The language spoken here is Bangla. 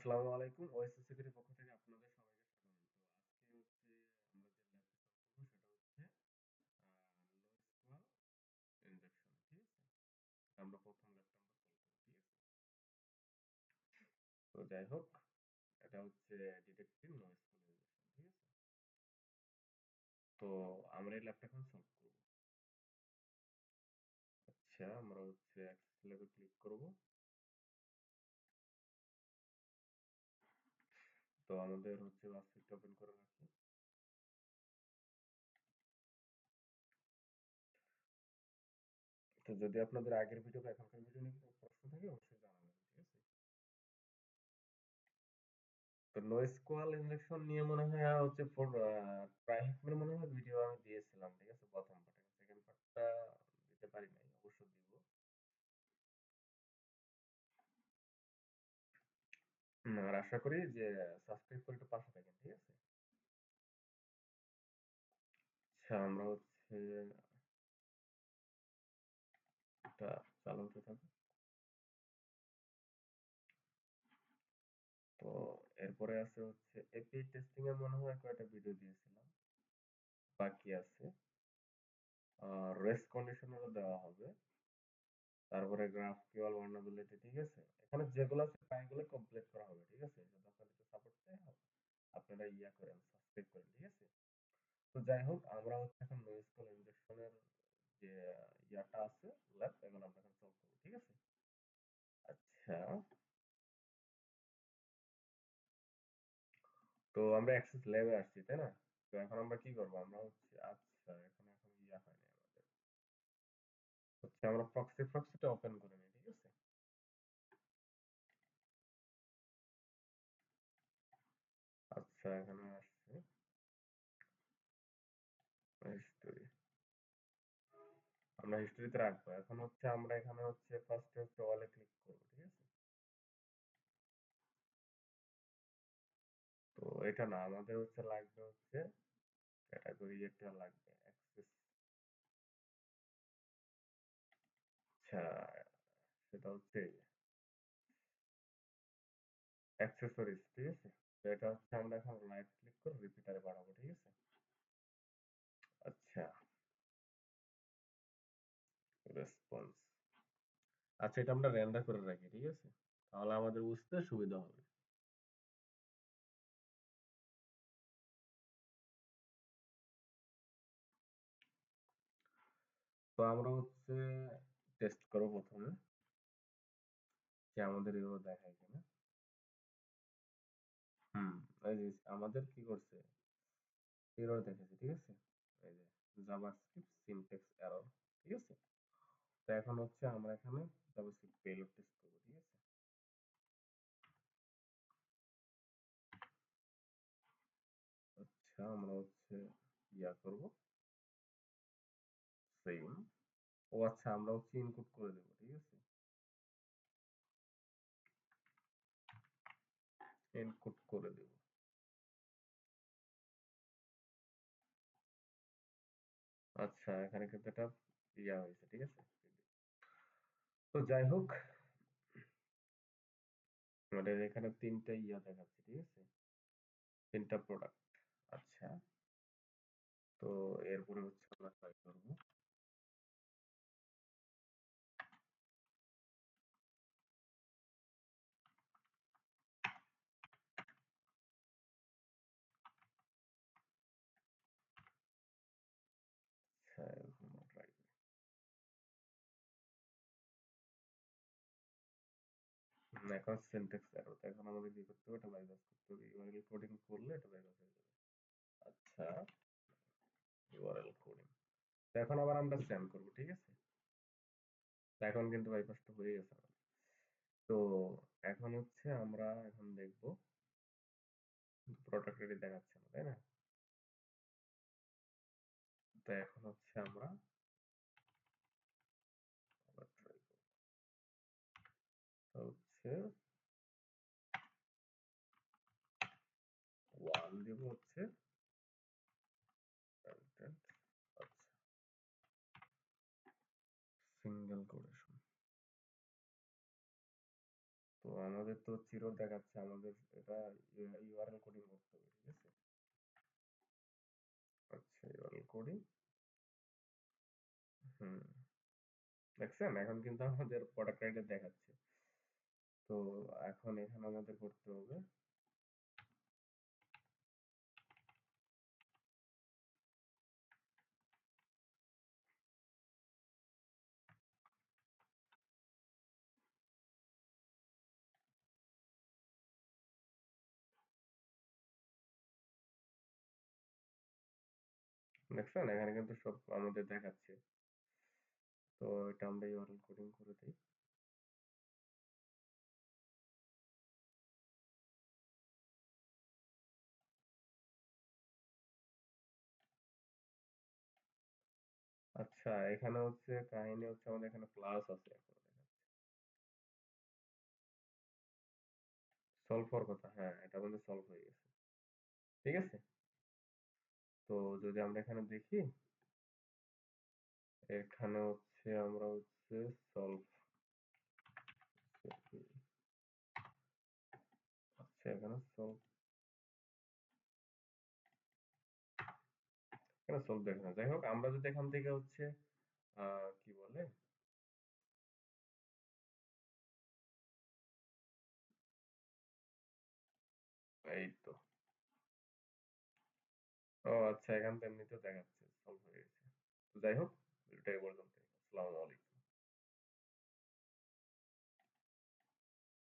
আসসালামু আলাইকুম। ওএসএস সিকিউরিটির পক্ষ থেকে আপনাদের সবাইকে স্বাগতম। তো আজকে হচ্ছে আমরা যে ল্যাবটা সলভ করব সেটা হচ্ছে নো স্কোয়াল ইনজেকশন। ঠিক আছে? আমরা প্রথম ল্যাবটা আমরা সলভ করব। ঠিক আছে? তো যাই হোক, এটা হচ্ছে ডিটেকটিভ নো স্কোয়াল ইনজেকশন। ঠিক আছে? তো আমরা এই ল্যাবটা এখন সলভ করব। আচ্ছা, আমরা হচ্ছে অ্যাক্সেস ল্যাবে ক্লিক করব। তো আমাদের হচ্ছে ওয়েবসাইটটা ওপেন করে রাখি। তো যদি আপনাদের আগের ভিডিও বা এখনকার ভিডিও নিয়ে কোনো প্রশ্ন থাকে অবশ্যই জানাবেন। ঠিক আছে? তো নো স্কোয়াল ইনজেকশন নিয়ে মনে হয় হচ্ছে ট্রাইহেকমের মনে হয় ভিডিও আমি দিয়েছিলাম। ঠিক আছে? প্রথম পার্ট, সেকেন্ড পার্টটা দিতে পারি নাই, অবশ্য দিব। আর আশা করি যে সাবস্ক্রাইব করে একটু পাশে থাকেন। ঠিক আছে? আচ্ছা, আমরা হচ্ছে এটা চালু হতে থাকুক। তো এরপরে আছে হচ্ছে এপিআই টেস্টিং এর মনে হয় কয়েকটা ভিডিও দিয়েছিলাম, বাকি আছে। রেস্ট কন্ডিশনারও দেওয়া হবে। তারপরে গ্রাফকিউএল ভালনারেবিলিটি। ঠিক আছে? এখানে যেগুলো আছে প্রায়গুলো কমপ্লিট করা হবে। ঠিক আছে? যদি আপনাদের একটু সাপোর্ট চাই আপনারা ইয়া করেন, সাবস্ক্রাইব করেন। ঠিক আছে? তো যাই হোক, আমরা হচ্ছে এখন নো স্কোয়াল ইনজেকশনের যে ইয়াটা আছে ল্যাব, এখন আমরা এখন সলভ করবো। ঠিক আছে? আচ্ছা, তো আমরা অ্যাক্সেস ল্যাবে আসছি, তাই না? তো এখন আমরা কি করবো? আমরা হচ্ছে আচ্ছা, এখন ইয়া হয়নি আমাদের, হচ্ছে আমরা প্রক্সিটা ওপেন করে নিই। ঠিক আছে? আচ্ছা, এখানে আসছে হিস্টোরি, আমরা হিস্টোরিতে রাখবো। এখন হচ্ছে আমরা এখানে হচ্ছে ফার্স্টে হচ্ছে ওয়ালে ক্লিক করবো। ঠিক আছে? তো এটা না, আমাদের হচ্ছে লাগবে হচ্ছে ক্যাটাগরি, এটা লাগবে অ্যাক্সেস। আচ্ছা, সেটা হচ্ছে অ্যাক্সেসরিজ। ঠিক আছে? তো এটা হচ্ছে আমরা এখন রাইট ক্লিক করে রিপিটারে বাড়াবো। ঠিক আছে? আচ্ছা, রেসপন্স। আচ্ছা, এটা আমরা রেন্ডার করে রাখি। ঠিক আছে? তাহলে আমাদের বুঝতে সুবিধা হবে। তো আমরা হচ্ছে টেস্ট করবো প্রথমে যে আমাদের এভাবে দেখায় কিনা। হুম, এই যে আমাদের কি করছে, এরর দেখেছে। ঠিক আছে? এই যে জাভাস্ক্রিপ্ট সিনট্যাক্স এরর। ঠিক আছে? তো এখন হচ্ছে আমরা এখানে জাভাস্ক্রিপ্ট পেলোড টেস্ট করবো। ঠিক আছে? আচ্ছা, আমরা হচ্ছে ইয়া করব সেম। ও আচ্ছা, আমরা হচ্ছে ইনপুট করে দেবো। ঠিক আছে? ইনপুট করে দেব। আচ্ছা, এখানে কিন্তু এটা ইয়া হয়েছে। ঠিক আছে? তো যাই হোক, আমাদের এখানে তিনটা ইয়া দেখাচ্ছে। ঠিক আছে? তিনটা প্রোডাক্ট। আচ্ছা, তো এরপরে হচ্ছে আমরা ট্রাই করবো। আচ্ছা, এখন আমরা ট্রাই করি। এখন সিনট্যাক্স এরর। এখন আমাদের কি করতে হবে? এটা বাইপাস করতে হবে। ইউআরএল কোডিং করলে এটা বাইপাস হয়ে যাবে। আচ্ছা, ইউআরএল কোডিং। তো এখন আবার আমরা সেন্ড করবো। ঠিক আছে? তো এখন কিন্তু বাইপাসটা হয়ে গেছে আমাদের। তো এখন হচ্ছে আমরা এখন দেখবো প্রোডাক্ট রেডি দেখাচ্ছে না, তাই না? তো এখন হচ্ছে আমরা আবার ট্রাই করবো। তো হচ্ছে ওয়ান দিব হচ্ছে কন্টেন্ট। আচ্ছা, সিঙ্গেল কোটেশন। তো আমাদের তো জিরো দেখাচ্ছে, আমাদের এটা ইউআরএল কোডিং করতে হবে, ঠিক আছে? আচ্ছা, ইউআরএল কোডিং। হুম, দেখছেন এখন কিন্তু আমাদের প্রোডাক্ট রাইটার দেখাচ্ছে। তো এখন এখানে আমাদের করতে হবে, দেখছেন এখানে কিন্তু সব আমাদের দেখাচ্ছে। তো এটা আমরা ইউআরএল কোডিং করে দিই। আচ্ছা, এখানে হচ্ছে কাহিনী হচ্ছে আমাদের এখানে প্লাস আছে এখন দেখাচ্ছে। সলভ হওয়ার কথা, হ্যাঁ এটা আমাদের সলভ হয়ে গেছে, ঠিক আছে? তো যদি আমরা এখানে দেখি, এখানে হচ্ছে আমরা হচ্ছে সলভ, আচ্ছা এখানে সলভ, এখানে সলভ দেখে না, যাই হোক আমরা যদি এখান থেকে হচ্ছে কি বলে, এই তো, ও আচ্ছা এখান থেকে এমনিতেও দেখাচ্ছে সলভ হয়ে গেছে। তো যাই হোক, ভিডিওটা এই পর্যন্তই। আসসালামু আলাইকুম।